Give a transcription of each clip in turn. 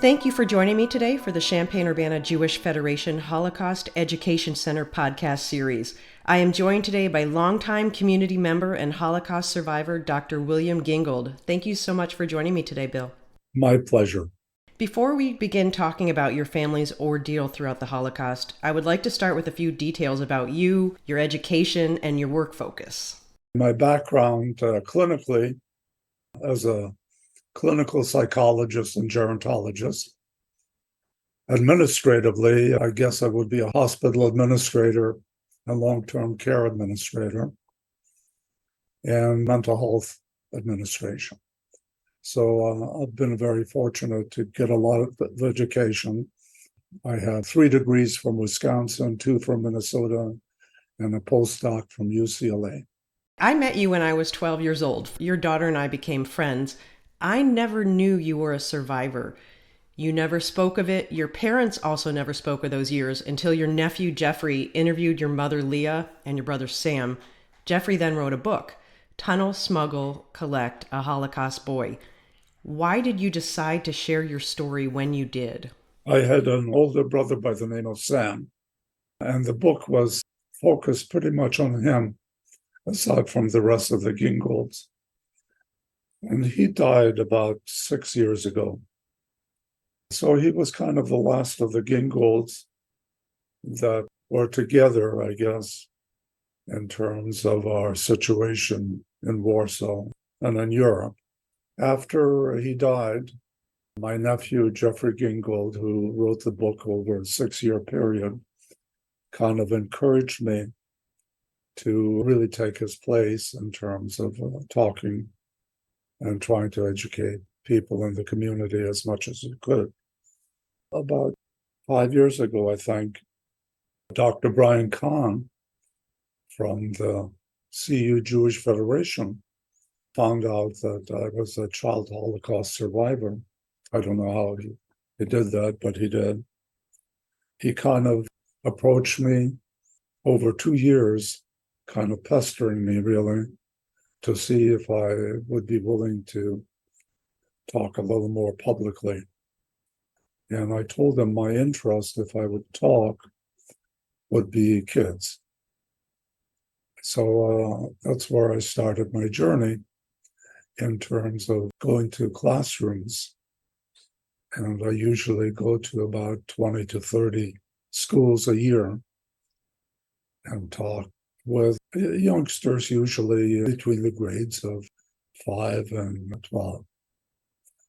Thank you for joining me today for the Champaign-Urbana Jewish Federation Holocaust Education Center podcast series. I am joined today by longtime community member and Holocaust survivor, Dr. William Gingold. Thank you so much for joining me today, Bill. My pleasure. Before we begin talking about your family's ordeal throughout the Holocaust, I would like to start with a few details about you, your education, and your work focus. My background clinically as a clinical psychologist and gerontologist. Administratively, I guess I would be a hospital administrator and long-term care administrator and mental health administration. So I've been very fortunate to get a lot of education. I have 3 degrees from Wisconsin, 2 from Minnesota, and a postdoc from UCLA. I met you when I was 12 years old. Your daughter and I became friends. I never knew you were a survivor. You never spoke of it. Your parents also never spoke of those years until your nephew Jeffrey interviewed your mother Leah and your brother Sam. Jeffrey then wrote a book, Tunnel, Smuggle, Collect, A Holocaust Boy. Why did you decide to share your story when you did? I had an older brother by the name of Sam, and the book was focused pretty much on him, aside from the rest of the Gingolds. And he died about 6 years ago. So he was kind of the last of the Gingolds that were together, I guess, in terms of our situation in Warsaw and in Europe. After he died, my nephew, Jeffrey Gingold, who wrote the book over a 6-year period, kind of encouraged me to really take his place in terms of talking and trying to educate people in the community as much as he could. About 5 years ago, I think, Dr. Brian Kahn from the CU Jewish Federation found out that I was a child Holocaust survivor. I don't know how he did that, but he did. He kind of approached me over 2 years, kind of pestering me, really, to see if I would be willing to talk a little more publicly. And I told him my interest, if I would talk, would be kids. So that's where I started my journey in terms of going to classrooms. And I usually go to about 20 to 30 schools a year and talk with youngsters, usually between the grades of 5 and 12.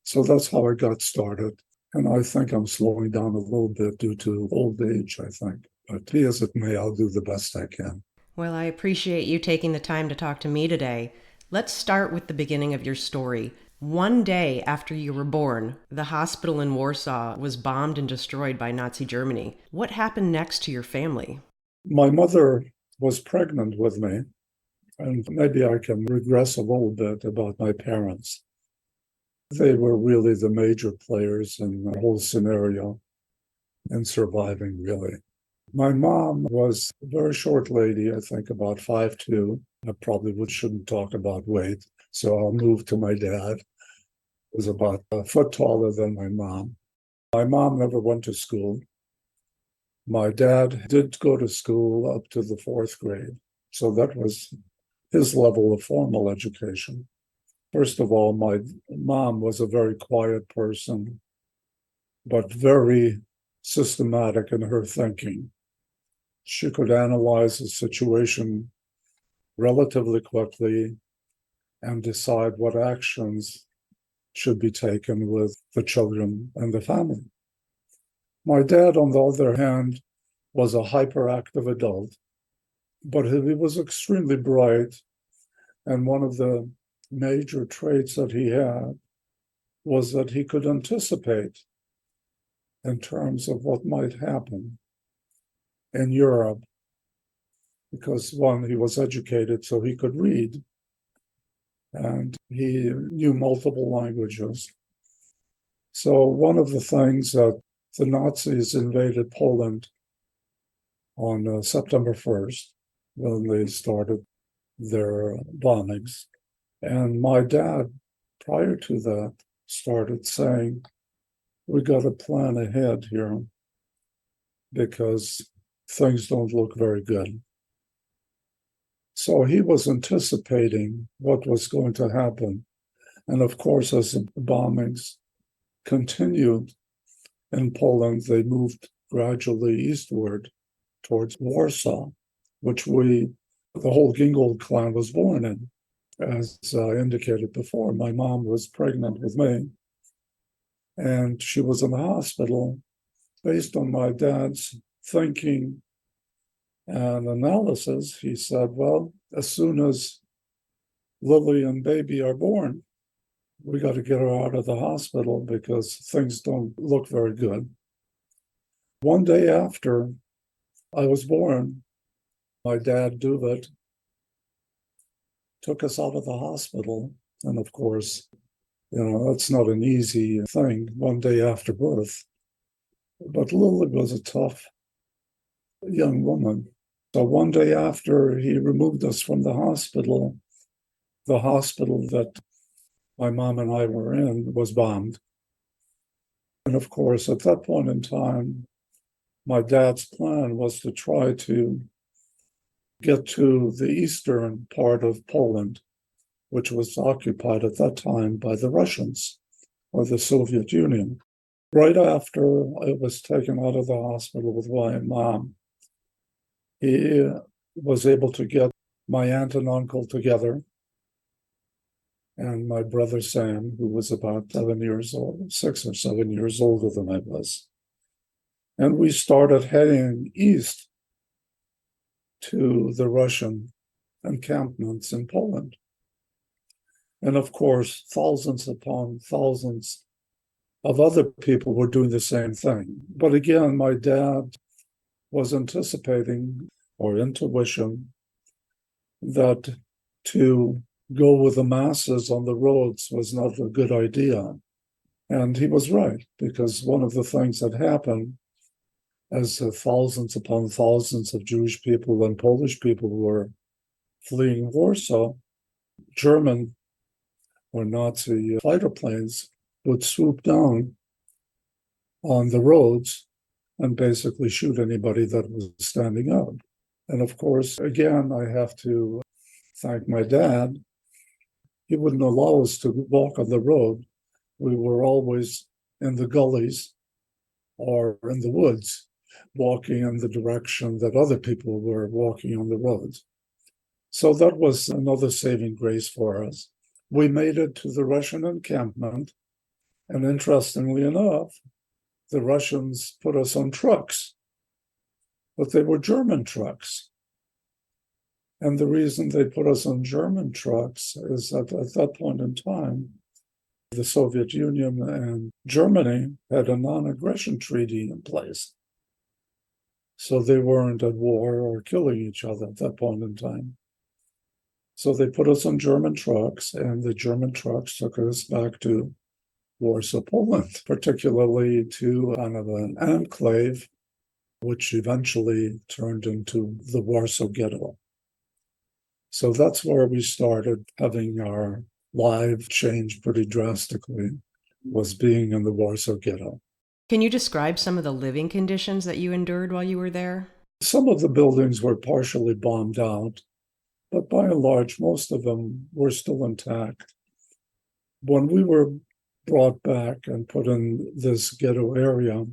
So that's how I got started. And I think I'm slowing down a little bit due to old age, I think. But be as it may, I'll do the best I can. Well, I appreciate you taking the time to talk to me today. Let's start with the beginning of your story. One day after you were born, the hospital in Warsaw was bombed and destroyed by Nazi Germany. What happened next to your family? My mother was pregnant with me, and maybe I can regress a little bit about my parents. They were really the major players in the whole scenario and surviving, really. My mom was a very short lady, I think about 5'2". I probably shouldn't talk about weight, so I'll move to my dad. He was about a foot taller than my mom. My mom never went to school. My dad did go to school up to the 4th grade, so that was his level of formal education. First of all, my mom was a very quiet person, but very systematic in her thinking. She could analyze a situation relatively quickly and decide what actions should be taken with the children and the family. My dad, on the other hand, was a hyperactive adult, but he was extremely bright, and one of the major traits that he had was that he could anticipate in terms of what might happen in Europe, because one, he was educated so he could read, and he knew multiple languages. So one of the things that the Nazis invaded Poland on September 1st, when they started their bombings. And my dad, prior to that, started saying, we got to plan ahead here because things don't look very good. So he was anticipating what was going to happen. And of course, as the bombings continued in Poland, they moved gradually eastward towards Warsaw, which the whole Gingold clan was born in. As I indicated before, my mom was pregnant with me, and she was in the hospital. Based on my dad's thinking and analysis, he said, well, as soon as Lily and baby are born, we got to get her out of the hospital because things don't look very good. One day after I was born, my dad, Duvet, took us out of the hospital. And of course, that's not an easy thing one day after birth. But Lily was a tough young woman. So one day after he removed us from the hospital that my mom and I were in was bombed. And of course, at that point in time, my dad's plan was to try to get to the eastern part of Poland, which was occupied at that time by the Russians or the Soviet Union. Right after I was taken out of the hospital with my mom, he was able to get my aunt and uncle together and my brother Sam, who was about 7 years old, 6 or 7 years older than I was. And we started heading east to the Russian encampments in Poland. And of course, thousands upon thousands of other people were doing the same thing. But again, my dad was anticipating or intuition that to go with the masses on the roads was not a good idea. And he was right, because one of the things that happened as thousands upon thousands of Jewish people and Polish people were fleeing Warsaw, German or Nazi fighter planes would swoop down on the roads and basically shoot anybody that was standing up. And of course, again, I have to thank my dad. He wouldn't allow us to walk on the road. We were always in the gullies or in the woods, walking in the direction that other people were walking on the roads. So that was another saving grace for us. We made it to the Russian encampment, and interestingly enough, the Russians put us on trucks, but they were German trucks. And the reason they put us on German trucks is that at that point in time, the Soviet Union and Germany had a non-aggression treaty in place. So they weren't at war or killing each other at that point in time. So they put us on German trucks, and the German trucks took us back to Warsaw, Poland, particularly to kind of an enclave, which eventually turned into the Warsaw Ghetto. So that's where we started having our life change pretty drastically, was being in the Warsaw Ghetto. Can you describe some of the living conditions that you endured while you were there? Some of the buildings were partially bombed out, but by and large, most of them were still intact. When we were brought back and put in this ghetto area,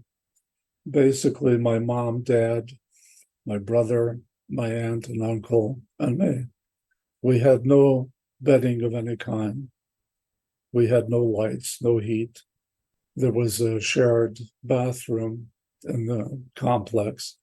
basically my mom, dad, my brother, my aunt and uncle, and me. We had no bedding of any kind. We had no lights, no heat. There was a shared bathroom in the complex.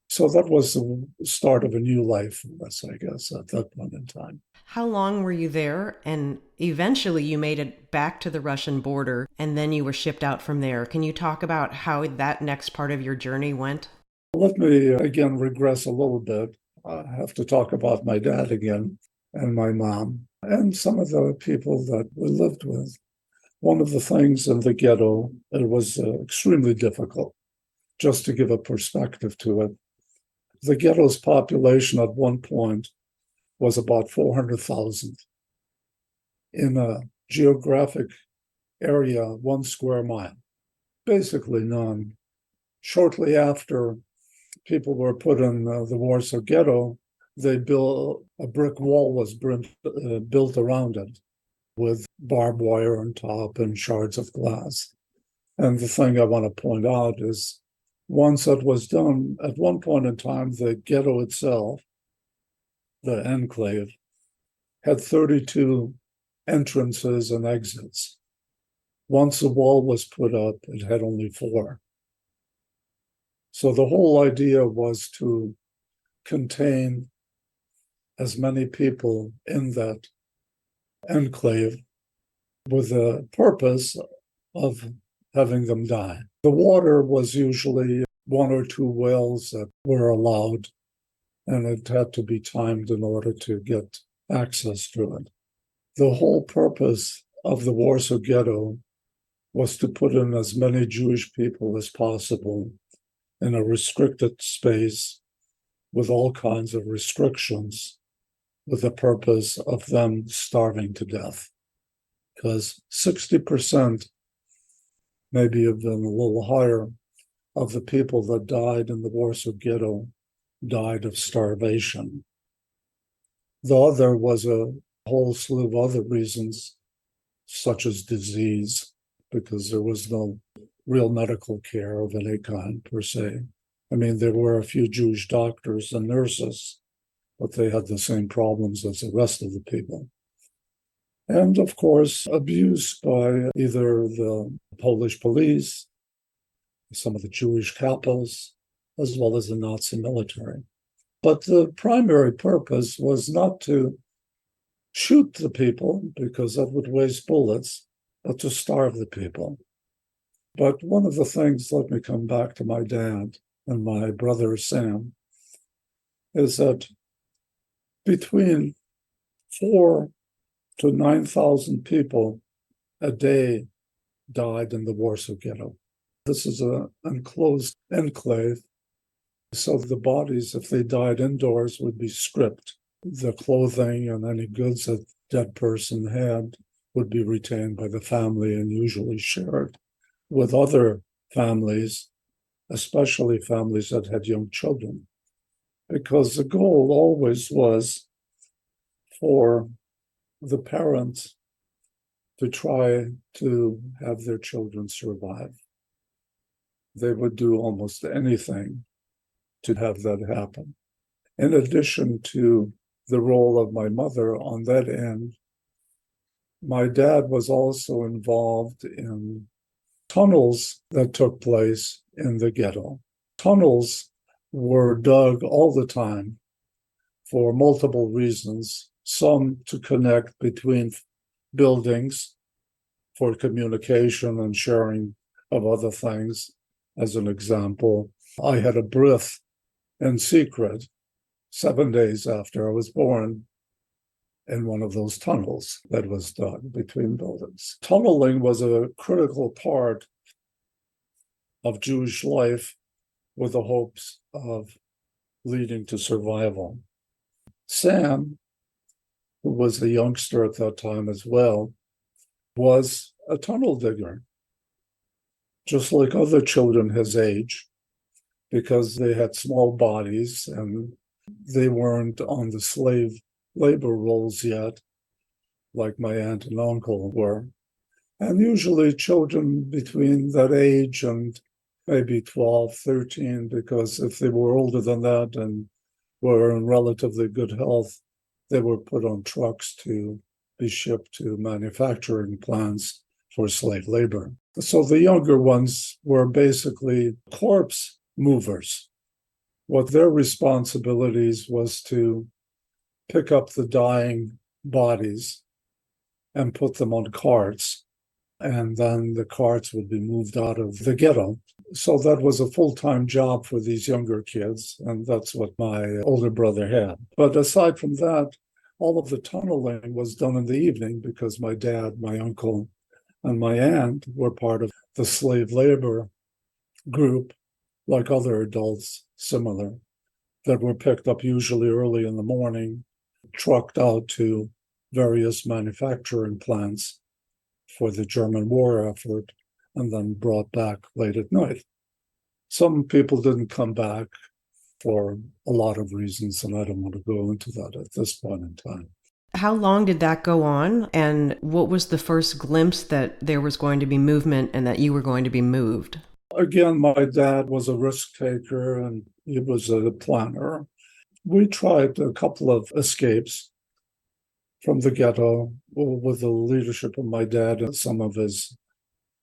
So that was the start of a new life for us, I guess, at that point in time. How long were you there? And eventually you made it back to the Russian border, and then you were shipped out from there. Can you talk about how that next part of your journey went? Let me again regress a little bit. I have to talk about my dad again and my mom and some of the people that we lived with. One of the things in the ghetto, it was extremely difficult. Just to give a perspective to it, the ghetto's population at one point was about 400,000. In a geographic area 1 square mile, basically none. Shortly after people were put in the Warsaw Ghetto, they built a brick wall was built around it with barbed wire on top and shards of glass. And the thing I want to point out is once that was done, at one point in time, the ghetto itself, the enclave, had 32 entrances and exits. Once the wall was put up, it had only 4. So the whole idea was to contain as many people in that enclave with the purpose of having them die. The water was usually 1 or 2 wells that were allowed, and it had to be timed in order to get access to it. The whole purpose of the Warsaw Ghetto was to put in as many Jewish people as possible in a restricted space with all kinds of restrictions, with the purpose of them starving to death. Because 60%, maybe even a little higher, of the people that died in the Warsaw Ghetto died of starvation. The other was a whole slew of other reasons, such as disease, because there was no real medical care of any kind per se. I mean, there were a few Jewish doctors and nurses, but they had the same problems as the rest of the people. And of course, abuse by either the Polish police, some of the Jewish capos, as well as the Nazi military. But the primary purpose was not to shoot the people, because that would waste bullets, but to starve the people. But one of the things, let me come back to my dad and my brother Sam, is that between 4,000 to 9,000 people a day died in the Warsaw Ghetto. This is an enclosed enclave, so the bodies, if they died indoors, would be stripped. The clothing and any goods that that person had would be retained by the family and usually shared with other families, especially families that had young children, because the goal always was for the parents to try to have their children survive. They would do almost anything to have that happen. In addition to the role of my mother on that end, my dad was also involved in tunnels that took place in the ghetto. Tunnels were dug all the time for multiple reasons, some to connect between buildings for communication and sharing of other things. As an example, I had a brit in secret 7 days after I was born in one of those tunnels that was dug between buildings. Tunneling was a critical part of Jewish life with the hopes of leading to survival. Sam, who was a youngster at that time as well, was a tunnel digger, just like other children his age, because they had small bodies and they weren't on the slave labor rolls yet, like my aunt and uncle were. And usually children between that age and maybe 12, 13, because if they were older than that and were in relatively good health, they were put on trucks to be shipped to manufacturing plants for slave labor. So the younger ones were basically corpse movers. What their responsibilities was to pick up the dying bodies and put them on carts, and then the carts would be moved out of the ghetto. So that was a full-time job for these younger kids, and that's what my older brother had. But aside from that, all of the tunneling was done in the evening because my dad, my uncle, and my aunt were part of the slave labor group, like other adults similar, that were picked up usually early in the morning, trucked out to various manufacturing plants for the German war effort and then brought back late at night. Some people didn't come back for a lot of reasons, and I don't want to go into that at this point in time. How long did that go on? And what was the first glimpse that there was going to be movement and that you were going to be moved? Again, my dad was a risk taker and he was a planner. We tried a couple of escapes from the ghetto with the leadership of my dad and some of his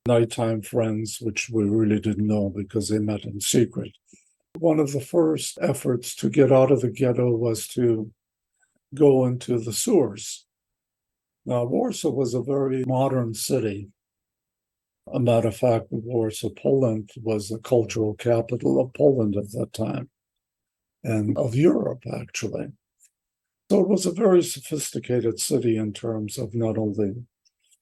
nighttime friends, which we really didn't know because they met in secret. One of the first efforts to get out of the ghetto was to go into the sewers. Now, Warsaw was a very modern city. A matter of fact, Warsaw, Poland was the cultural capital of Poland at that time and of Europe, actually. So it was a very sophisticated city in terms of not only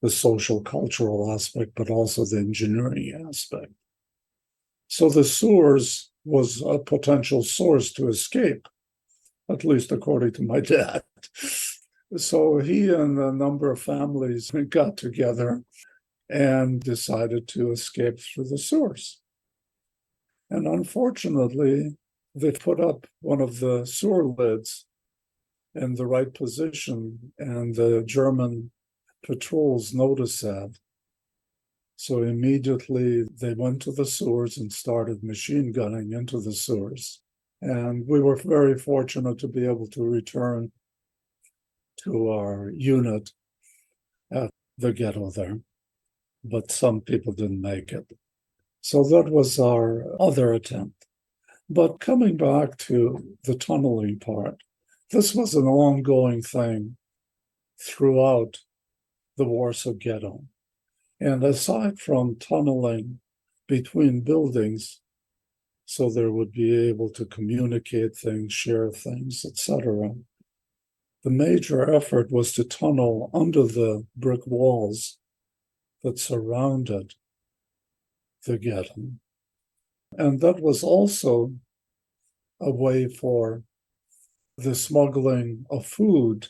the social cultural aspect, but also the engineering aspect. So the sewers was a potential source to escape, at least according to my dad. So he and a number of families got together and decided to escape through the sewers. And unfortunately, they put up one of the sewer lids in the right position, and the German patrols noticed that. So immediately they went to the sewers and started machine gunning into the sewers. And we were very fortunate to be able to return to our unit at the ghetto there, but some people didn't make it. So that was our other attempt. But coming back to the tunneling part, this was an ongoing thing throughout the Warsaw Ghetto. And aside from tunneling between buildings, so there would be able to communicate things, share things, etc., the major effort was to tunnel under the brick walls that surrounded the ghetto. And that was also a way for the smuggling of food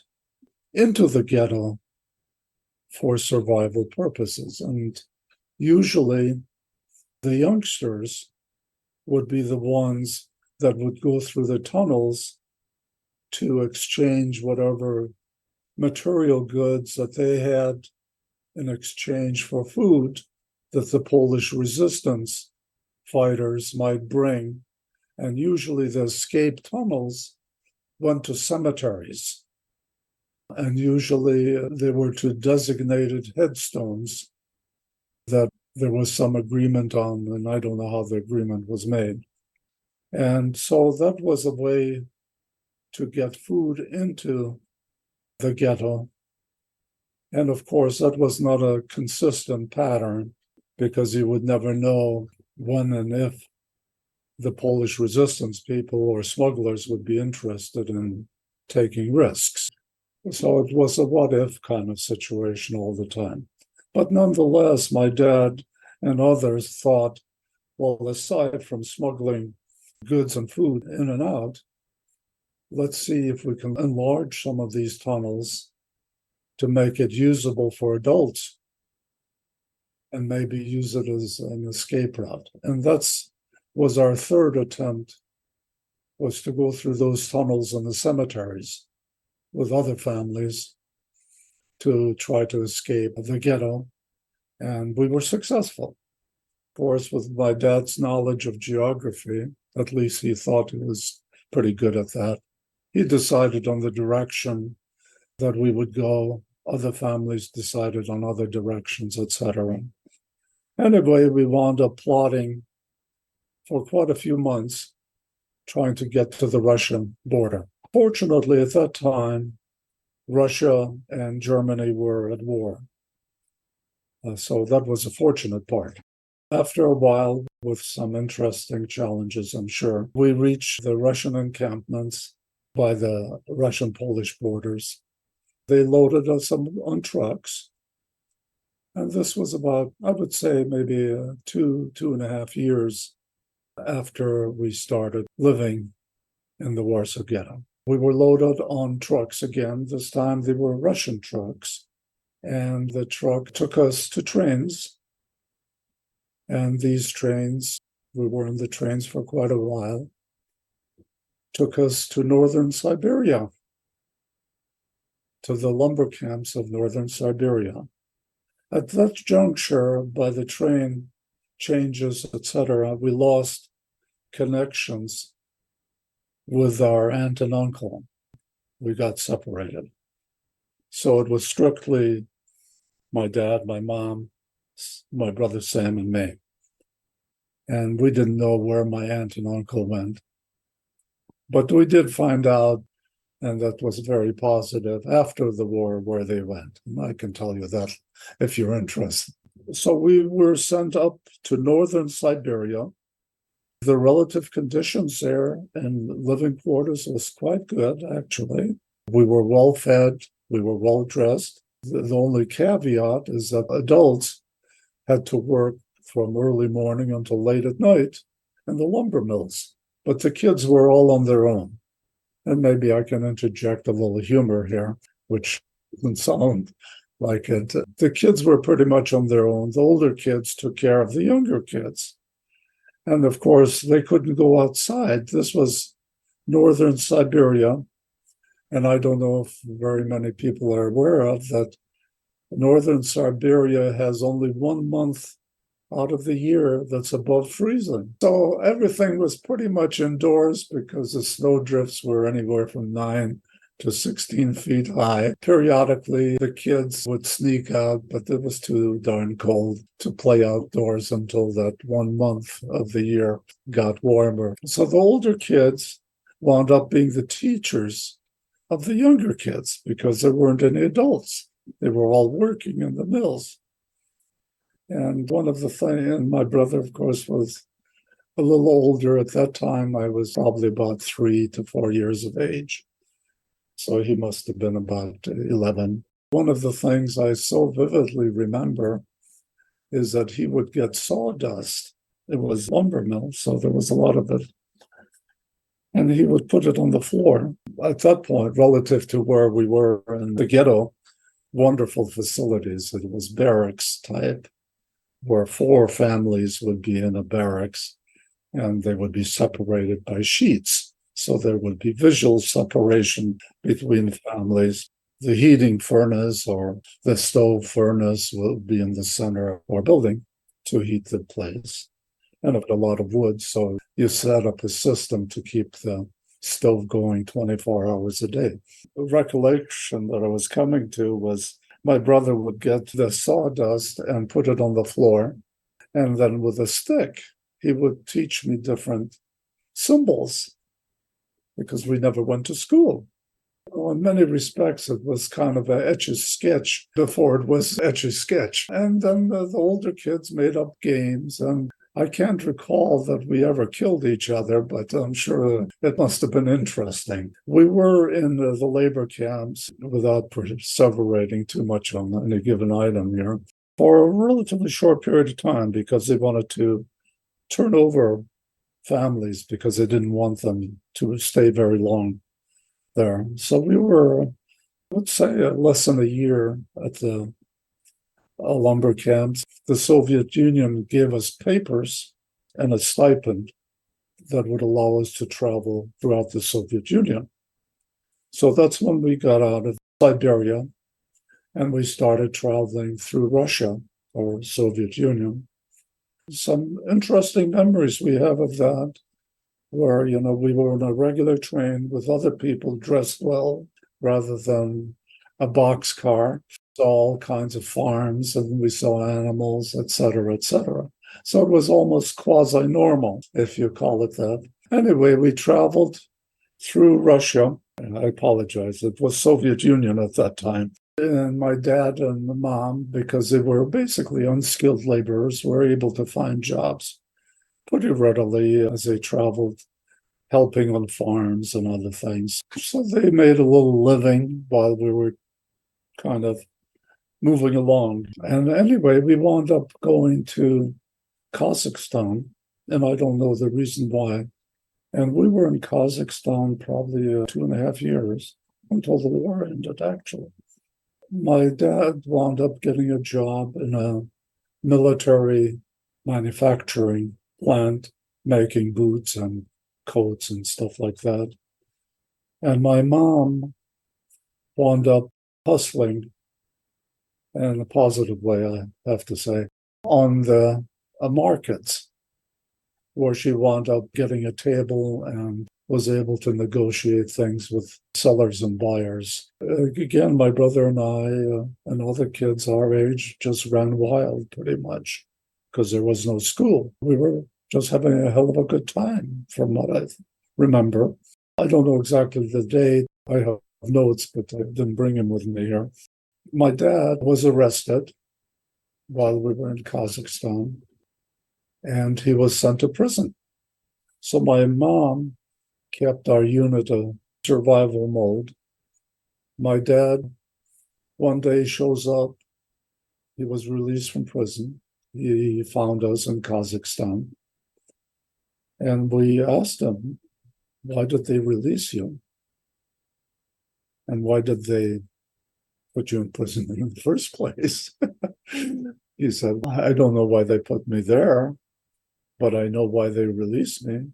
into the ghetto for survival purposes. And usually the youngsters would be the ones that would go through the tunnels to exchange whatever material goods that they had in exchange for food that the Polish resistance fighters might bring. And usually the escape tunnels went to cemeteries. And usually they were to designated headstones that there was some agreement on, and I don't know how the agreement was made. And so that was a way to get food into the ghetto. And of course, that was not a consistent pattern because you would never know when and if the Polish resistance people or smugglers would be interested in taking risks. So it was a what if kind of situation all the time. But nonetheless, my dad and others thought, well, aside from smuggling goods and food in and out, let's see if we can enlarge some of these tunnels to make it usable for adults and maybe use it as an escape route. And that's was our third attempt, was to go through those tunnels in the cemeteries with other families to try to escape the ghetto. And we were successful. Of course, with my dad's knowledge of geography, at least he thought he was pretty good at that, he decided on the direction that we would go. Other families decided on other directions, etc. Anyway, we wound up plotting for quite a few months, trying to get to the Russian border. Fortunately, at that time, Russia and Germany were at war. So that was a fortunate part. After a while, with some interesting challenges, I'm sure, we reached the Russian encampments by the Russian-Polish borders. They loaded us on trucks. And this was about, I would say, maybe 2.5 years after we started living in the Warsaw Ghetto. We were loaded on trucks again. This time they were Russian trucks. And the truck took us to trains. And these trains, we were in the trains for quite a while, took us to northern Siberia, to the lumber camps of northern Siberia. At that juncture, by the train changes, etc., we lost connections with our aunt and uncle. We got separated. So it was strictly my dad, my mom, my brother Sam, and me. And we didn't know where my aunt and uncle went. But we did find out, and that was very positive, after the war where they went. And I can tell you that if you're interested. So we were sent up to northern Siberia. The relative conditions there in living quarters was quite good, actually. We were well fed, we were well dressed. The only caveat is that adults had to work from early morning until late at night in the lumber mills. But the kids were all on their own. And maybe I can interject a little humor here, which doesn't sound like it. The kids were pretty much on their own. The older kids took care of the younger kids. And of course, they couldn't go outside. This was northern Siberia. And I don't know if very many people are aware of that northern Siberia has only 1 month out of the year that's above freezing. So everything was pretty much indoors because the snow drifts were anywhere from 9 to 16 feet high. Periodically, the kids would sneak out, but it was too darn cold to play outdoors until that 1 month of the year got warmer. So the older kids wound up being the teachers of the younger kids because there weren't any adults. They were all working in the mills. And one of the things, and my brother, of course, was a little older at that time. I was probably about 3 to 4 years of age. So he must have been about 11. One of the things I so vividly remember is that he would get sawdust. It was lumber mill, so there was a lot of it. And he would put it on the floor. At that point, relative to where we were in the ghetto, wonderful facilities. It was barracks type, where 4 families would be in a barracks, and they would be separated by sheets. So there would be visual separation between families. The heating furnace or the stove furnace would be in the center of our building to heat the place. And a lot of wood, so you set up a system to keep the stove going 24 hours a day. The recollection that I was coming to was my brother would get the sawdust and put it on the floor. And then with a stick, he would teach me different symbols because we never went to school. Well, in many respects, it was kind of an etch-a-sketch before it was etch-a-sketch. And then the older kids made up games. And I can't recall that we ever killed each other, but I'm sure it must have been interesting. We were in the labor camps, without perseverating too much on any given item here, for a relatively short period of time because they wanted to turn over families because they didn't want them to stay very long there. So we were, let's say, less than a year at the lumber camps. The Soviet Union gave us papers and a stipend that would allow us to travel throughout the Soviet Union. So that's when we got out of Siberia and we started traveling through Russia or Soviet Union. Some interesting memories we have of that, where, we were in a regular train with other people dressed well rather than a boxcar. All kinds of farms, and we saw animals, et cetera, et cetera. So it was almost quasi-normal, if you call it that. Anyway, we traveled through Russia, and I apologize, it was Soviet Union at that time. And my dad and mom, because they were basically unskilled laborers, were able to find jobs pretty readily as they traveled, helping on farms and other things. So they made a little living while we were kind of moving along. And anyway, we wound up going to Kazakhstan, and I don't know the reason why. And we were in Kazakhstan probably 2.5 years until the war ended, actually. My dad wound up getting a job in a military manufacturing plant, making boots and coats and stuff like that. And my mom wound up hustling in a positive way, I have to say, on the markets, where she wound up getting a table and was able to negotiate things with sellers and buyers. Again, my brother and I and other kids our age just ran wild pretty much because there was no school. We were just having a hell of a good time from what I remember. I don't know exactly the date. I have notes, but I didn't bring him with me here. My dad was arrested while we were in Kazakhstan, and he was sent to prison. So my mom kept our unit a survival mode. My dad one day shows up. He was released from prison. He found us in Kazakhstan. And we asked him, why did they release you? And why did they put you in prison in the first place? He said, I don't know why they put me there, but I know why they released me,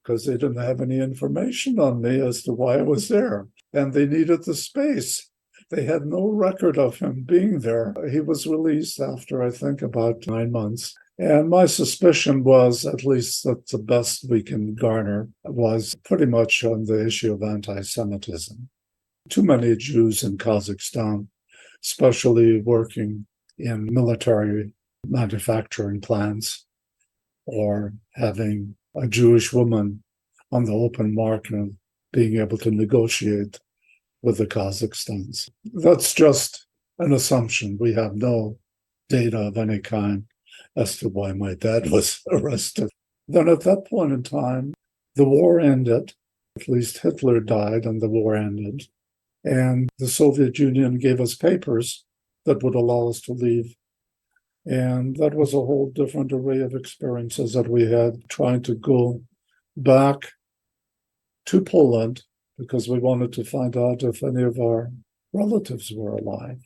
because they didn't have any information on me as to why I was there. And they needed the space. They had no record of him being there. He was released after, I think, about 9 months. And my suspicion was, at least that's the best we can garner, was pretty much on the issue of anti-Semitism. Too many Jews in Kazakhstan, especially working in military manufacturing plants, or having a Jewish woman on the open market being able to negotiate with the Kazakhstans. That's just an assumption. We have no data of any kind as to why my dad was arrested. Then at that point in time, the war ended. At least Hitler died and the war ended. And the Soviet Union gave us papers that would allow us to leave. And that was a whole different array of experiences that we had trying to go back to Poland because we wanted to find out if any of our relatives were alive.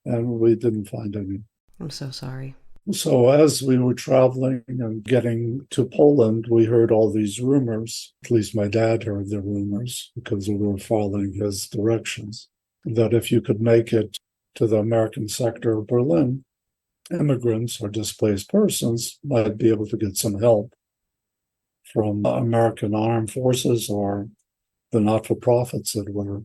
And we didn't find any. I'm so sorry. So as we were traveling and getting to Poland, we heard all these rumors. At least my dad heard the rumors because we were following his directions, that if you could make it to the American sector of Berlin, immigrants or displaced persons might be able to get some help from American armed forces or the not-for-profits that were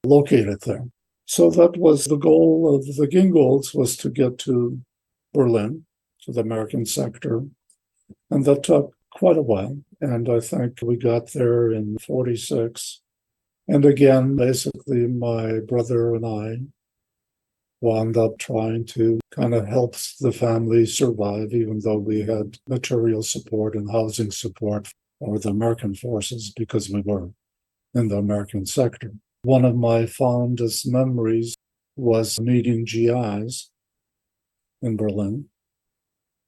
located there. So that was the goal of the Gingolds, was to get to Berlin, to the American sector. And that took quite a while. And I think we got there in 46. And again, basically, my brother and I wound up trying to kind of help the family survive, even though we had material support and housing support for the American forces because we were in the American sector. One of my fondest memories was meeting GIs in Berlin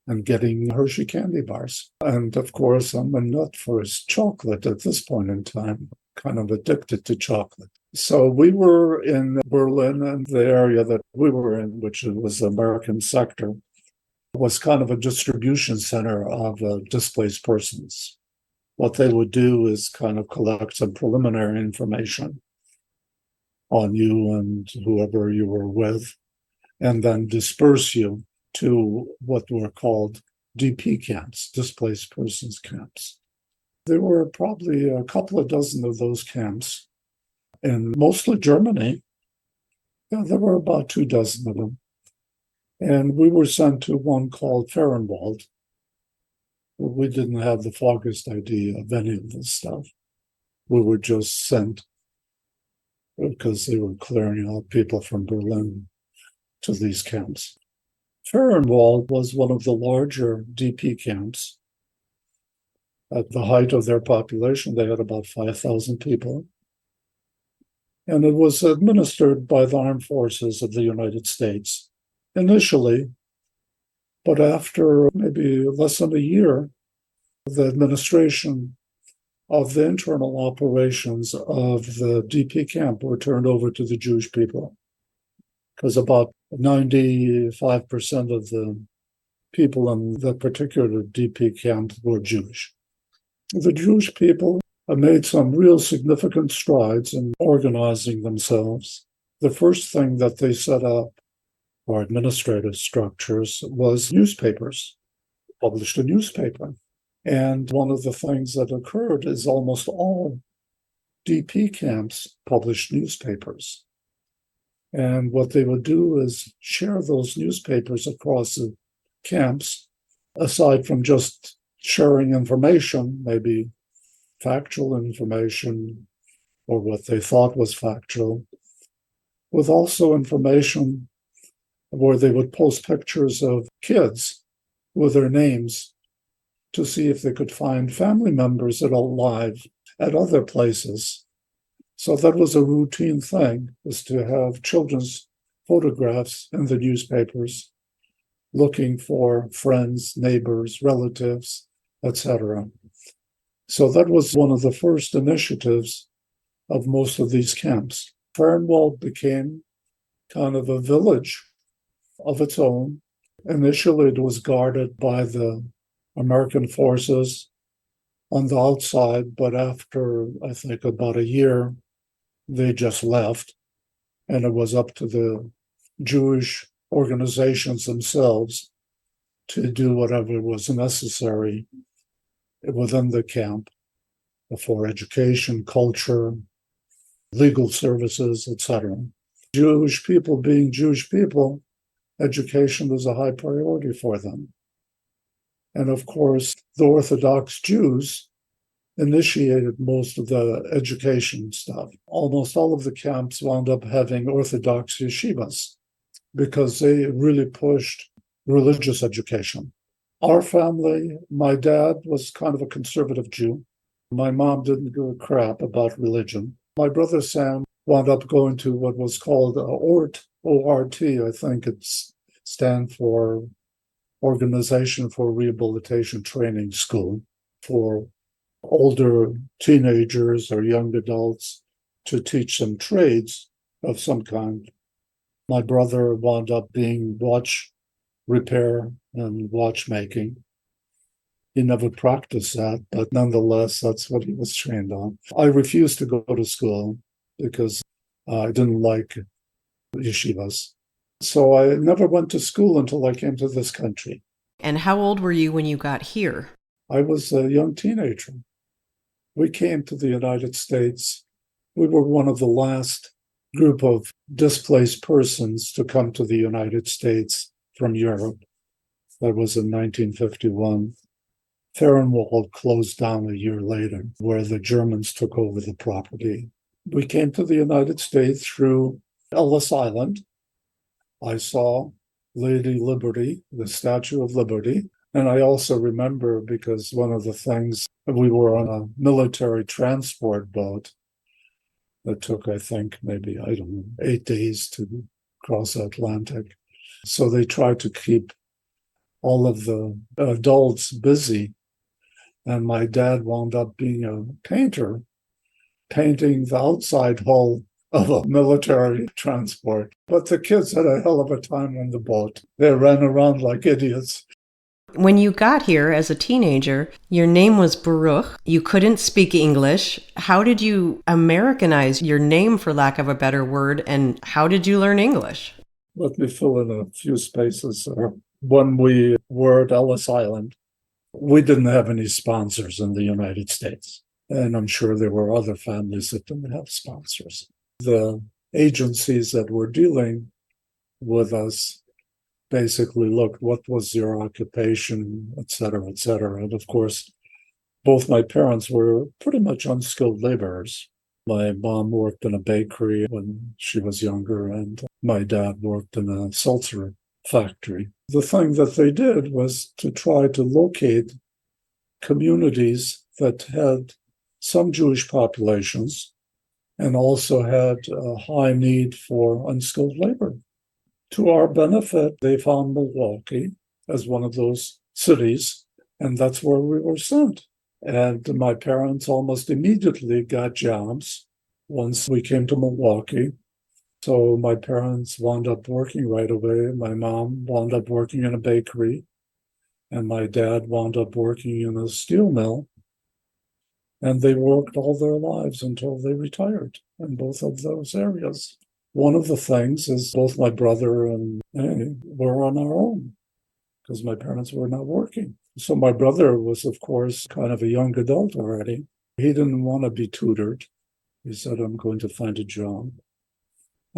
and getting Hershey candy bars. And of course, I'm a nut for chocolate at this point in time, kind of addicted to chocolate. So we were in Berlin, and the area that we were in, which was the American sector, was kind of a distribution center of displaced persons. What they would do is kind of collect some preliminary information on you and whoever you were with, and then disperse you to what were called DP camps, displaced persons camps. There were probably a couple of dozen of those camps in mostly Germany. Yeah, there were about 24 of them. And we were sent to one called Fehrenwald. We didn't have the foggiest idea of any of this stuff. We were just sent because they were clearing out people from Berlin to these camps. Fehrenwald was one of the larger DP camps. At the height of their population, they had about 5,000 people. And it was administered by the armed forces of the United States initially. But after maybe less than a year, the administration of the internal operations of the DP camp were turned over to the Jewish people. because about 95% of the people in that particular DP camp were Jewish. The Jewish people have made some real significant strides in organizing themselves. The first thing that they set up, or administrative structures, was newspapers, published a newspaper. And one of the things that occurred is almost all DP camps published newspapers. And what they would do is share those newspapers across the camps, aside from just sharing information, maybe factual information or what they thought was factual, with also information where they would post pictures of kids with their names to see if they could find family members that are alive at other places. So that was a routine thing, was to have children's photographs in the newspapers, looking for friends, neighbors, relatives, etc. So that was one of the first initiatives of most of these camps. Fernwald became kind of a village of its own. Initially, it was guarded by the American forces on the outside, but after, I think, about a year, they just left, and it was up to the Jewish organizations themselves to do whatever was necessary within the camp for education, culture, legal services, etc. Jewish people being Jewish people, education was a high priority for them. And of course, the Orthodox Jews initiated most of the education stuff. Almost all of the camps wound up having Orthodox yeshivas because they really pushed religious education. Our family, my dad was kind of a conservative Jew. My mom didn't give a crap about religion. My brother Sam wound up going to what was called ORT, O-R-T, I think it stands for Organization for Rehabilitation Training School, for older teenagers or young adults to teach them trades of some kind. My brother wound up being watch repair and watchmaking. He never practiced that, but nonetheless, that's what he was trained on. I refused to go to school because I didn't like yeshivas. So I never went to school until I came to this country. And how old were you when you got here? I was a young teenager. We came to the United States. We were one of the last group of displaced persons to come to the United States from Europe. That was in 1951. Fahrenwald closed down a year later, where the Germans took over the property. We came to the United States through Ellis Island. I saw Lady Liberty, the Statue of Liberty. And I also remember, because one of the things, we were on a military transport boat that took, I think, maybe, 8 days to cross the Atlantic. So they tried to keep all of the adults busy. And my dad wound up being a painter, painting the outside hull of a military transport. But the kids had a hell of a time on the boat. They ran around like idiots. When you got here as a teenager, your name was Baruch. You couldn't speak English. How did you Americanize your name, for lack of a better word, and how did you learn English? Let me fill in a few spaces. When we were at Ellis Island, we didn't have any sponsors in the United States. And I'm sure there were other families that didn't have sponsors. The agencies that were dealing with us basically looked, what was your occupation, et cetera, et cetera. And of course, both my parents were pretty much unskilled laborers. My mom worked in a bakery when she was younger, and my dad worked in a seltzer factory. The thing that they did was to try to locate communities that had some Jewish populations and also had a high need for unskilled labor. To our benefit, they found Milwaukee as one of those cities, and that's where we were sent. And my parents almost immediately got jobs once we came to Milwaukee. So my parents wound up working right away. My mom wound up working in a bakery, and my dad wound up working in a steel mill. And they worked all their lives until they retired in both of those areas. One of the things is both my brother and I were on our own because my parents were not working. So my brother was, of course, kind of a young adult already. He didn't want to be tutored. He said, I'm going to find a job.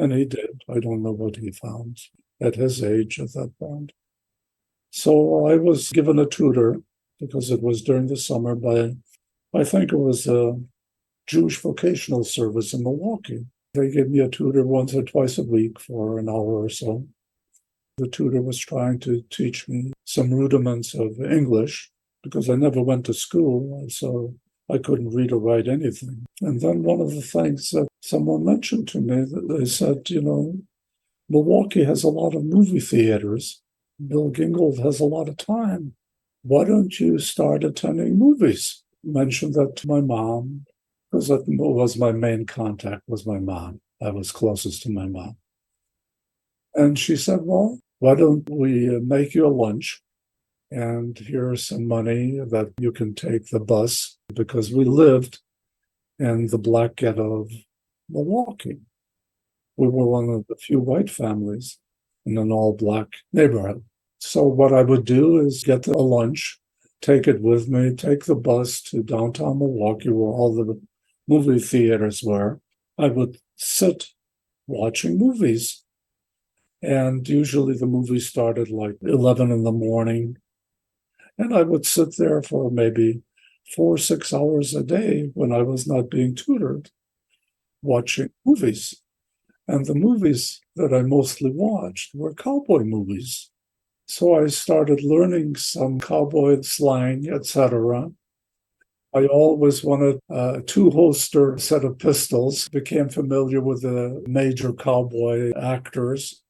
And he did. I don't know what he found at his age at that point. So I was given a tutor because it was during the summer by, I think it was a Jewish vocational service in Milwaukee. They gave me a tutor once or twice a week for an hour or so. The tutor was trying to teach me some rudiments of English because I never went to school, so I couldn't read or write anything. And then one of the things that someone mentioned to me, that they said, Milwaukee has a lot of movie theaters. Bill Gingold has a lot of time. Why don't you start attending movies? Mentioned that to my mom, because that was my main contact, was my mom. I was closest to my mom. And she said, well, why don't we make you a lunch? And here's some money that you can take the bus, because we lived in the Black Ghetto of Milwaukee. We were one of the few white families in an all-Black neighborhood. So what I would do is get a lunch, take it with me, take the bus to downtown Milwaukee where all the movie theaters were. I would sit watching movies. And usually the movie started like 11 in the morning. And I would sit there for maybe 4 or 6 hours a day when I was not being tutored, watching movies. And the movies that I mostly watched were cowboy movies. So I started learning some cowboy slang, etc. I always wanted a two-holster set of pistols, became familiar with the major cowboy actors,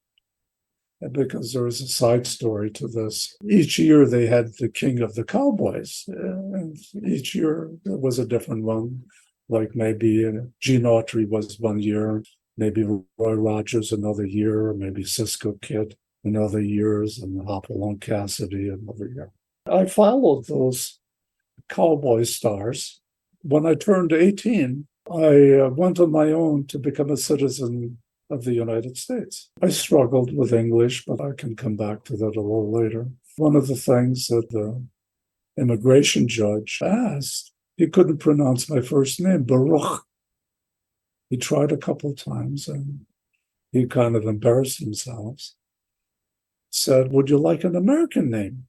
because there was a side story to this. Each year they had the king of the cowboys, and each year there was a different one. Like maybe Gene Autry was one year, maybe Roy Rogers another year, maybe Cisco Kid another years, and Hopalong Cassidy another year. I followed those cowboy stars. When I turned 18, I went on my own to become a citizen of the United States. I struggled with English, but I can come back to that a little later. One of the things that the immigration judge asked, he couldn't pronounce my first name, Baruch. He tried a couple times and he kind of embarrassed himself. Said, would you like an American name?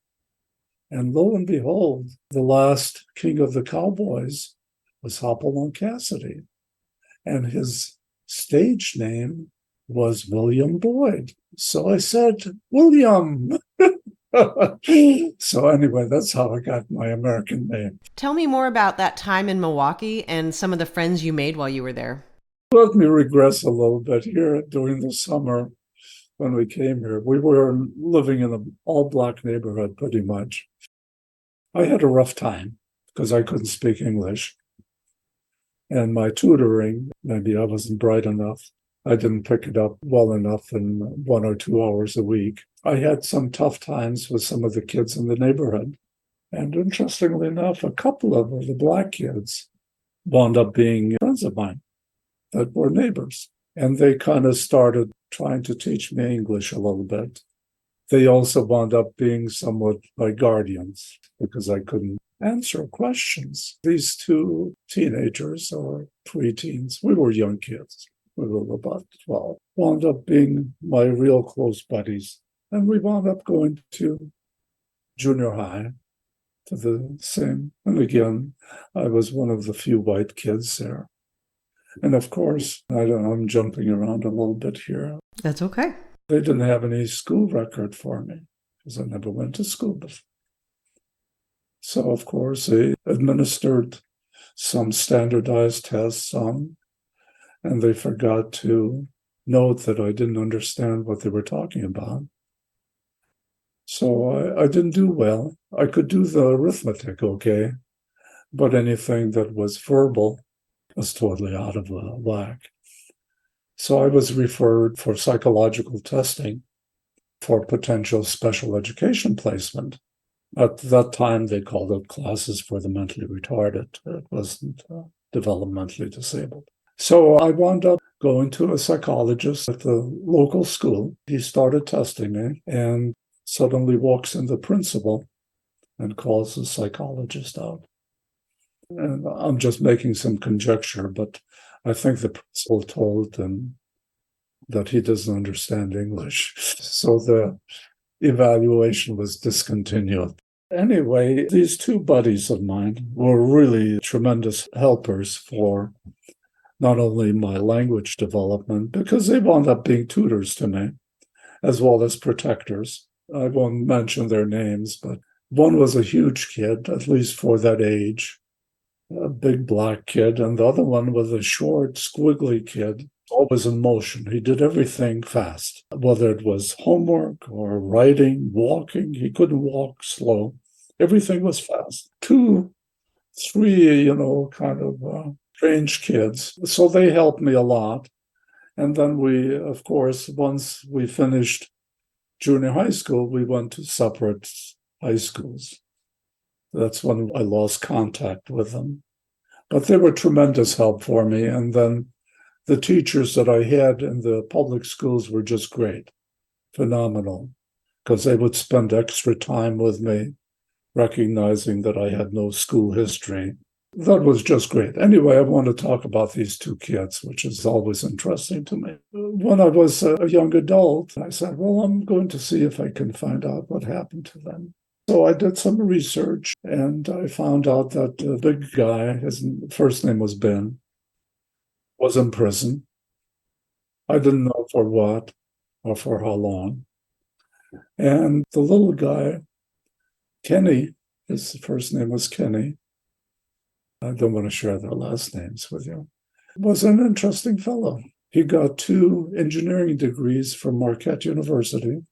And lo and behold, the last king of the cowboys was Hopalong Cassidy. And his stage name was William Boyd. So I said, William. So anyway, that's how I got my American name. Tell me more about that time in Milwaukee and some of the friends you made while you were there. Let me regress a little bit here. During the summer when we came here, we were living in an all-Black neighborhood pretty much. I had a rough time because I couldn't speak English. And my tutoring, maybe I wasn't bright enough. I didn't pick it up well enough in 1 or 2 hours a week. I had some tough times with some of the kids in the neighborhood. And interestingly enough, a couple of the Black kids wound up being friends of mine that were neighbors. And they kind of started trying to teach me English a little bit. They also wound up being somewhat my guardians because I couldn't answer questions. These two teenagers or preteens, we were young kids. We were about 12, wound up being my real close buddies. And we wound up going to junior high, to the same. And again, I was one of the few white kids there. And of course, I don't know, I'm jumping around a little bit here. That's okay. They didn't have any school record for me because I never went to school before. So, of course, they administered some standardized tests on, and they forgot to note that I didn't understand what they were talking about. So I didn't do well. I could do the arithmetic okay, but anything that was verbal was totally out of whack. So I was referred for psychological testing for potential special education placement. At that time, they called it classes for the mentally retarded. It wasn't developmentally disabled. So I wound up going to a psychologist at the local school. He started testing me and suddenly walks in the principal and calls the psychologist out. And I'm just making some conjecture, but I think the principal told him that he doesn't understand English. So the evaluation was discontinued. Anyway, these two buddies of mine were really tremendous helpers for not only my language development, because they wound up being tutors to me, as well as protectors. I won't mention their names, but one was a huge kid, at least for that age, a big black kid, and the other one was a short, squiggly kid, always in motion. He did everything fast, whether it was homework or writing, walking. He couldn't walk slow. Everything was fast. Two, three, kind of strange kids. So they helped me a lot. And then we, of course, once we finished junior high school, we went to separate high schools. That's when I lost contact with them. But they were tremendous help for me. And then the teachers that I had in the public schools were just great, phenomenal, because they would spend extra time with me, recognizing that I had no school history. That was just great. Anyway, I want to talk about these two kids, which is always interesting to me. When I was a young adult, I said, well, I'm going to see if I can find out what happened to them. So I did some research and I found out that the big guy, his first name was Ben, was in prison. I didn't know for what or for how long. And the little guy, Kenny, his first name was Kenny. I don't want to share their last names with you. Was an interesting fellow. He got 2 engineering degrees from Marquette University,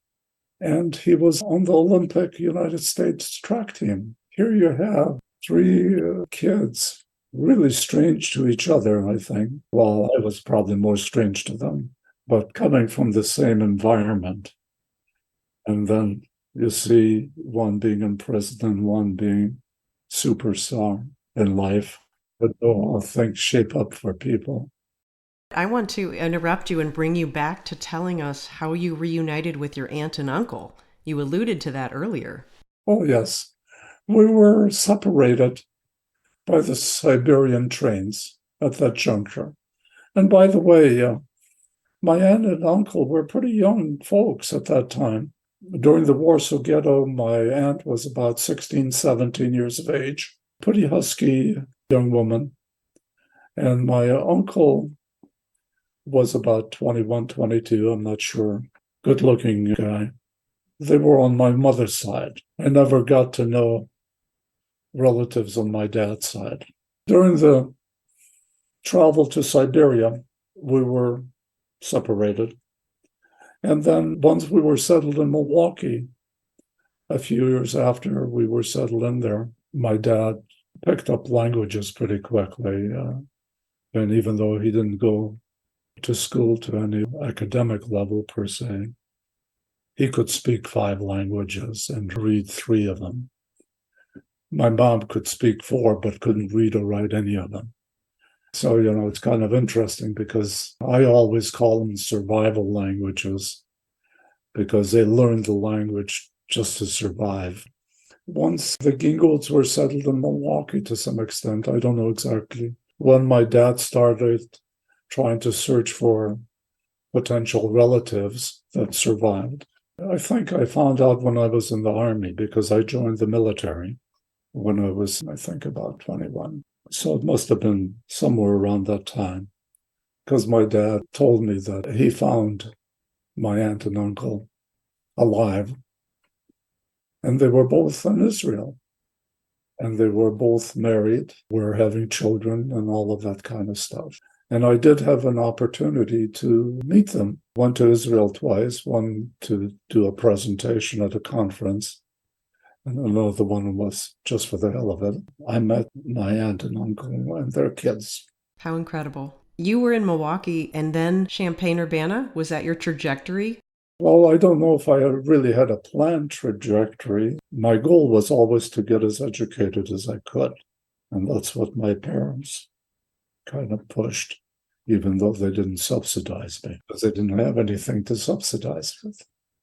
and he was on the Olympic United States track team. Here you have 3 kids, really strange to each other, I think. Well, I was probably more strange to them, but coming from the same environment. And then you see one being in prison and one being superstar in life. But all things shape up for people. I want to interrupt you and bring you back to telling us how you reunited with your aunt and uncle. You alluded to that earlier. Oh, yes. We were separated by the Siberian trains at that juncture. And by the way, my aunt and uncle were pretty young folks at that time. During the Warsaw Ghetto, my aunt was about 16, 17 years of age, pretty husky young woman. And my uncle was about 21, 22, I'm not sure. Good looking guy. They were on my mother's side. I never got to know relatives on my dad's side. During the travel to Siberia, we were separated. And then once we were settled in Milwaukee, a few years after we were settled in there, my dad picked up languages pretty quickly. And even though he didn't go to school to any academic level per se, he could speak 5 languages and read 3 of them. My mom could speak 4, but couldn't read or write any of them. So, it's kind of interesting because I always call them survival languages because they learned the language just to survive. Once the Gingolds were settled in Milwaukee to some extent, I don't know exactly, when my dad started trying to search for potential relatives that survived. I think I found out when I was in the Army because I joined the military when I was, I think, about 21. So it must have been somewhere around that time because my dad told me that he found my aunt and uncle alive, and they were both in Israel, and they were both married, were having children and all of that kind of stuff. And I did have an opportunity to meet them. Went to Israel twice, one to do a presentation at a conference, and another one was just for the hell of it. I met my aunt and uncle and their kids. How incredible. You were in Milwaukee and then Champaign-Urbana? Was that your trajectory? Well, I don't know if I really had a planned trajectory. My goal was always to get as educated as I could. And that's what my parents kind of pushed, even though they didn't subsidize me, because they didn't have anything to subsidize with.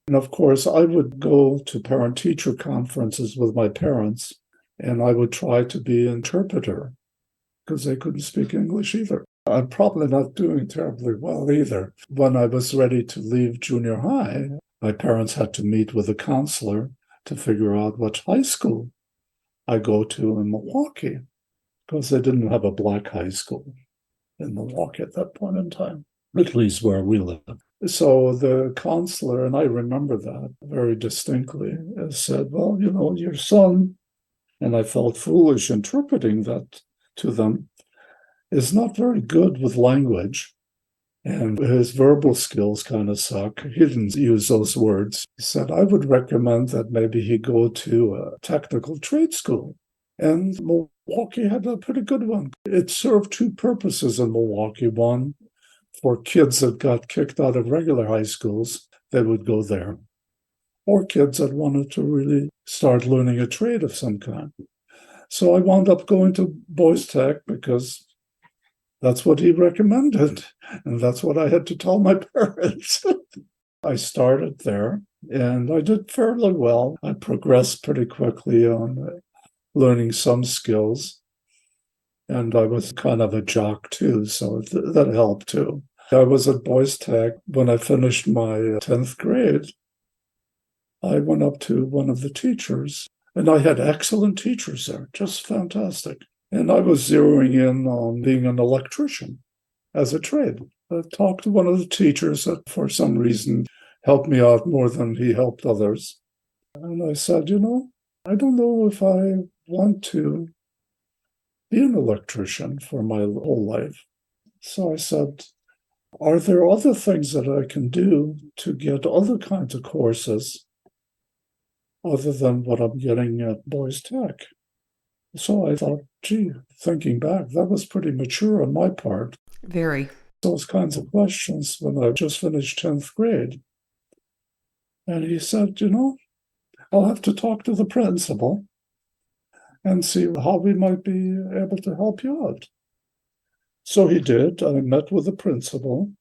And of course, I would go to parent teacher conferences with my parents, and I would try to be an interpreter because they couldn't speak English either. I'm probably not doing terribly well either. When I was ready to leave junior high, my parents had to meet with a counselor to figure out what high school I go to in Milwaukee, because they didn't have a black high school in Milwaukee at that point in time, at least where we live. So the counselor, and I remember that very distinctly, said, well, your son, and I felt foolish interpreting that to them, is not very good with language, and his verbal skills kind of suck. He didn't use those words. He said, I would recommend that maybe he go to a technical trade school. And Milwaukee had a pretty good one. It served two purposes in Milwaukee. One, for kids that got kicked out of regular high schools, they would go there. Or kids that wanted to really start learning a trade of some kind. So I wound up going to Boys Tech because that's what he recommended. And that's what I had to tell my parents. I started there and I did fairly well. I progressed pretty quickly on learning some skills. And I was kind of a jock too, so that helped too. I was at Boys Tech. When I finished my 10th grade, I went up to one of the teachers, and I had excellent teachers there, just fantastic. And I was zeroing in on being an electrician as a trade. I talked to one of the teachers that, for some reason, helped me out more than he helped others. And I said, I don't know if I want to be an electrician for my whole life. So I said, are there other things that I can do to get other kinds of courses other than what I'm getting at Boys Tech? So I thought, gee, thinking back, that was pretty mature on my part. Very. Those kinds of questions when I just finished 10th grade. And he said, I'll have to talk to the principal and see how we might be able to help you out. So he did. I met with the principal.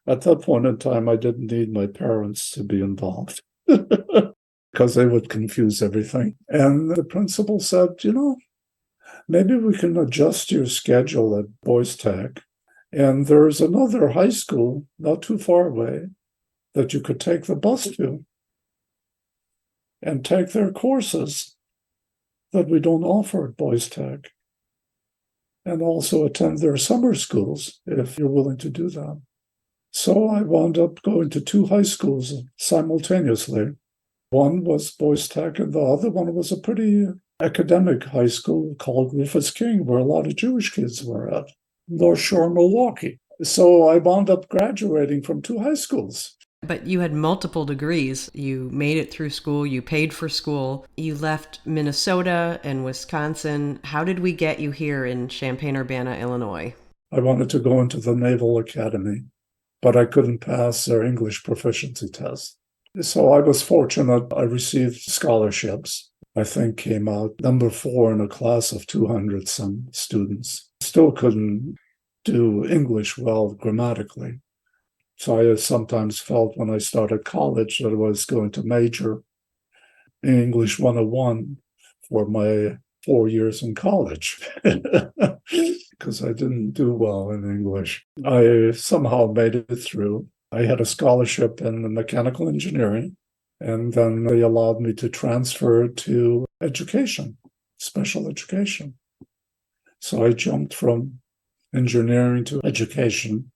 At that point in time, I didn't need my parents to be involved because they would confuse everything. And the principal said, maybe we can adjust your schedule at Boys Tech. And there's another high school not too far away that you could take the bus to and take their courses that we don't offer at Boys Tech, and also attend their summer schools if you're willing to do that. So I wound up going to two high schools simultaneously. One was Boys Tech, and the other one was a pretty academic high school called Rufus King, where a lot of Jewish kids were at, North Shore, Milwaukee. So I wound up graduating from two high schools. But you had multiple degrees. You made it through school. You paid for school. You left Minnesota and Wisconsin. How did we get you here in Champaign-Urbana, Illinois? I wanted to go into the Naval Academy, but I couldn't pass their English proficiency test. So I was fortunate. I received scholarships. I think came out number 4 in a class of 200 some students. Still couldn't do English well grammatically. So I sometimes felt when I started college that I was going to major in English 101 for my 4 years in college because I didn't do well in English. I somehow made it through. I had a scholarship in mechanical engineering, and then they allowed me to transfer to education, special education. So I jumped from engineering to education.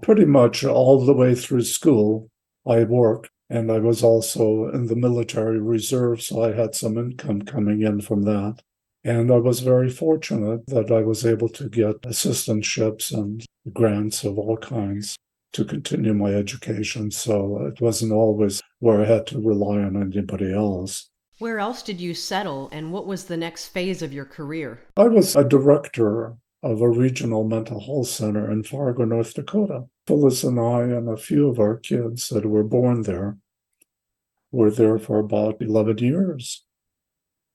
Pretty much all the way through school, I worked, and I was also in the military reserve, so I had some income coming in from that. And I was very fortunate that I was able to get assistantships and grants of all kinds to continue my education. So it wasn't always where I had to rely on anybody else. Where else did you settle, and what was the next phase of your career? I was a director of a regional mental health center in Fargo, North Dakota. Phyllis and I and a few of our kids that were born there were there for about 11 years.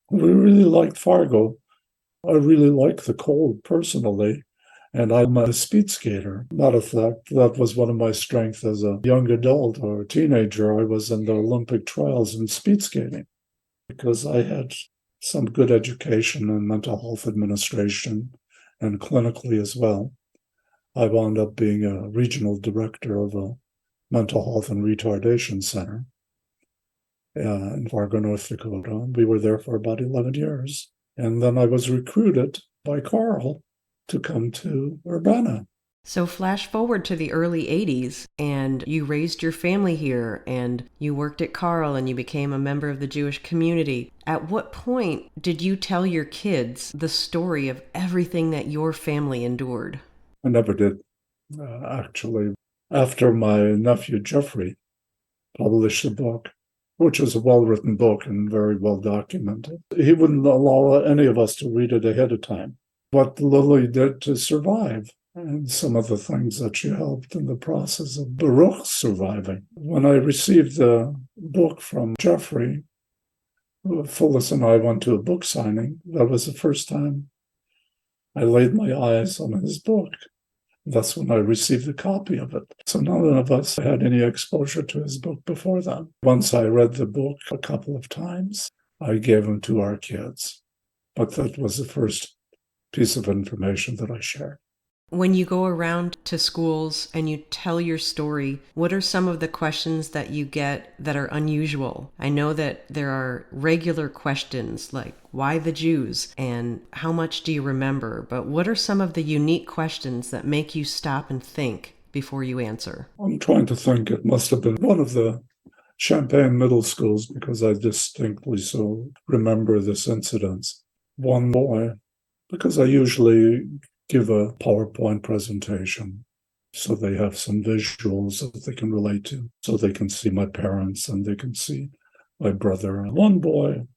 We really liked Fargo. I really like the cold personally, and I'm a speed skater. Matter of fact, that was one of my strengths as a young adult or a teenager. I was in the Olympic trials in speed skating because I had some good education in mental health administration and clinically as well. I wound up being a regional director of a mental health and retardation center in Fargo, North Dakota. We were there for about 11 years. And then I was recruited by Carl to come to Urbana. So flash forward to the early 80s, and you raised your family here, and you worked at Carl, and you became a member of the Jewish community. At what point did you tell your kids the story of everything that your family endured? I never did, actually. After my nephew Jeffrey published the book, which is a well-written book and very well documented, he wouldn't allow any of us to read it ahead of time. What Lily did to survive and some of the things that she helped in the process of Baruch surviving. When I received the book from Jeffrey, Phyllis and I went to a book signing. That was the first time I laid my eyes on his book. That's when I received a copy of it. So none of us had any exposure to his book before that. Once I read the book a couple of times, I gave them to our kids. But that was the first piece of information that I shared. When you go around to schools and you tell your story, what are some of the questions that you get that are unusual? I know that there are regular questions like, why the Jews? And how much do you remember? But what are some of the unique questions that make you stop and think before you answer? I'm trying to think. It must have been one of the Champaign middle schools because I distinctly so remember this incident. One boy, because I usually give a PowerPoint presentation so they have some visuals that they can relate to, so they can see my parents and they can see my brother. And one boy,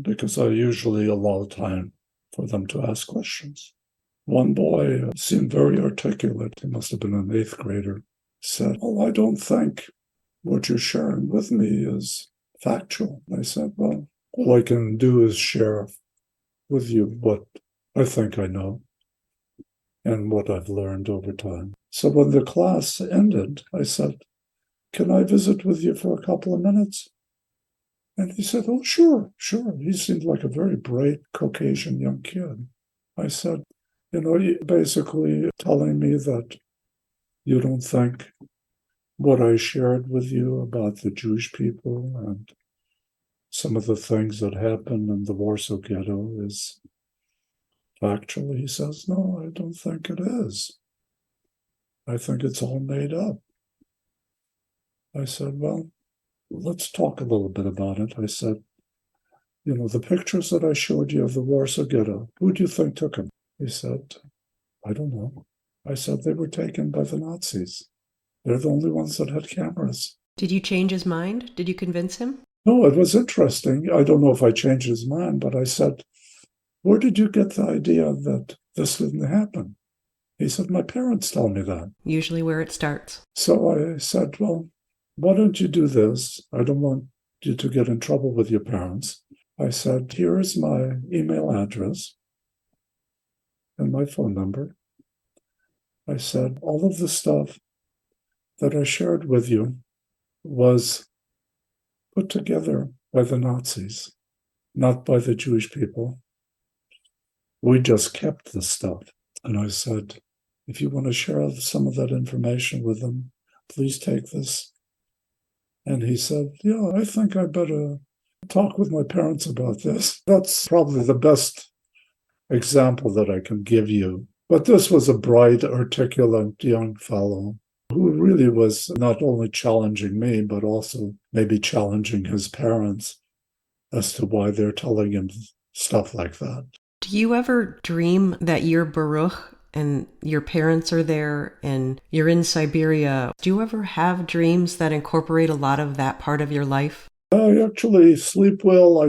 because I usually allow time for them to ask questions. One boy seemed very articulate. He must have been an 8th grader. Said, "Well, I don't think what you're sharing with me is factual." I said, "Well, all I can do is share with you what I think I know and what I've learned over time." So when the class ended, I said, "Can I visit with you for a couple of minutes?" And he said, "Oh, sure, sure." He seemed like a very bright Caucasian young kid. I said, you're basically telling me that you don't think what I shared with you about the Jewish people and some of the things that happened in the Warsaw Ghetto is factual." He says, "No, I don't think it is. I think it's all made up." I said, "Well, let's talk a little bit about it." I said, the pictures that I showed you of the Warsaw Ghetto, who do you think took them? He said, "I don't know." I said, "They were taken by the Nazis. They're the only ones that had cameras." Did you change his mind? Did you convince him? No, it was interesting. I don't know if I changed his mind, but I said, "Where did you get the idea that this didn't happen?" He said, "My parents tell me that." Usually where it starts. So I said, "Well, why don't you do this? I don't want you to get in trouble with your parents." I said, "Here is my email address and my phone number." I said, "All of the stuff that I shared with you was put together by the Nazis, not by the Jewish people. We just kept the stuff." And I said, "If you want to share some of that information with them, please take this." And he said, "Yeah, I think I better talk with my parents about this." That's probably the best example that I can give you. But this was a bright, articulate young fellow who really was not only challenging me, but also maybe challenging his parents as to why they're telling him stuff like that. Do you ever dream that you're Baruch and your parents are there and you're in Siberia? Do you ever have dreams that incorporate a lot of that part of your life? I actually sleep well.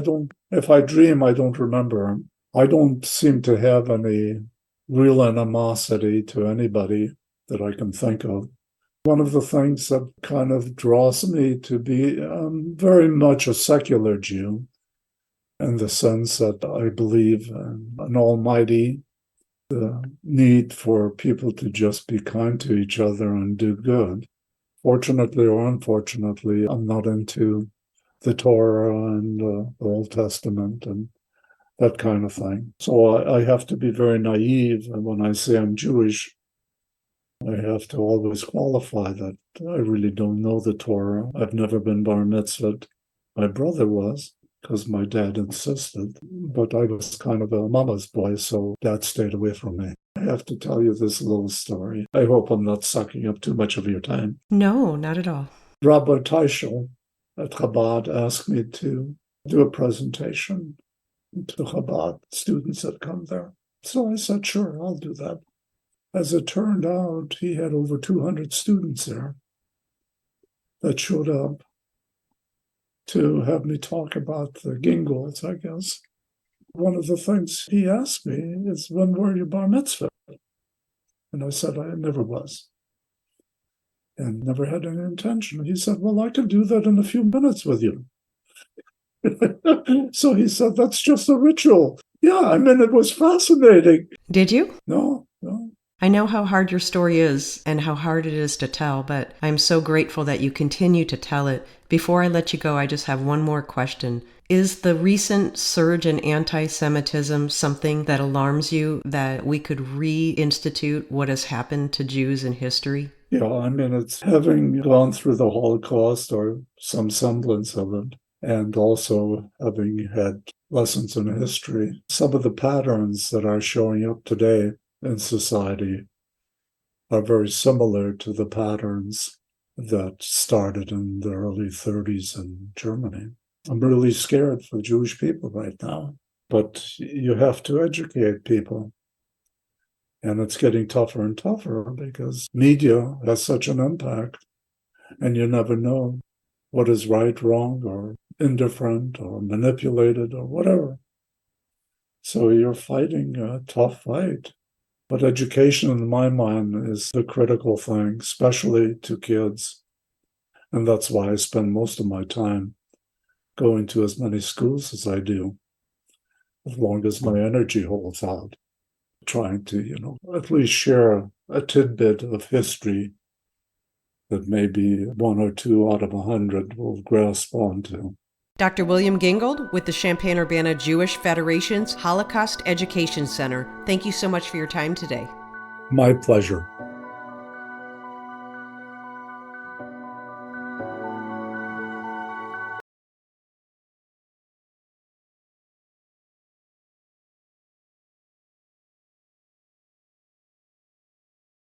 If I dream, I don't remember. I don't seem to have any real animosity to anybody that I can think of. One of the things that kind of draws me to be very much a secular Jew, in the sense that I believe in an almighty, the need for people to just be kind to each other and do good. Fortunately or unfortunately, I'm not into the Torah and the Old Testament and that kind of thing. So I have to be very naive. And when I say I'm Jewish, I have to always qualify that I really don't know the Torah. I've never been bar mitzvahed. My brother was, because my dad insisted, but I was kind of a mama's boy, so dad stayed away from me. I have to tell you this little story. I hope I'm not sucking up too much of your time. No, not at all. Rabbi Teichel at Chabad asked me to do a presentation to Chabad students that come there. So I said, sure, I'll do that. As it turned out, he had over 200 students there that showed up to have me talk about the Gingolds, I guess. One of the things he asked me is, when were you bar mitzvah? And I said, I never was. And never had any intention. He said, well, I can do that in a few minutes with you. So he said, that's just a ritual. Yeah, I mean, it was fascinating. Did you? No. I know how hard your story is and how hard it is to tell, but I'm so grateful that you continue to tell it. Before I let you go, I just have one more question. Is the recent surge in anti-Semitism something that alarms you, that we could reinstitute what has happened to Jews in history? Yeah, I mean, it's having gone through the Holocaust or some semblance of it, and also having had lessons in history. Some of the patterns that are showing up today in society are very similar to the patterns that started in the early 30s in Germany. I'm really scared for Jewish people right now, but you have to educate people. And it's getting tougher and tougher because media has such an impact, and you never know what is right, wrong, or indifferent, or manipulated, or whatever. So you're fighting a tough fight. But education, in my mind, is the critical thing, especially to kids. And that's why I spend most of my time going to as many schools as I do, as long as my energy holds out, trying to, at least share a tidbit of history that maybe one or two out of 100 will grasp onto. Dr. William Gingold with the Champaign-Urbana Jewish Federation's Holocaust Education Center. Thank you so much for your time today. My pleasure.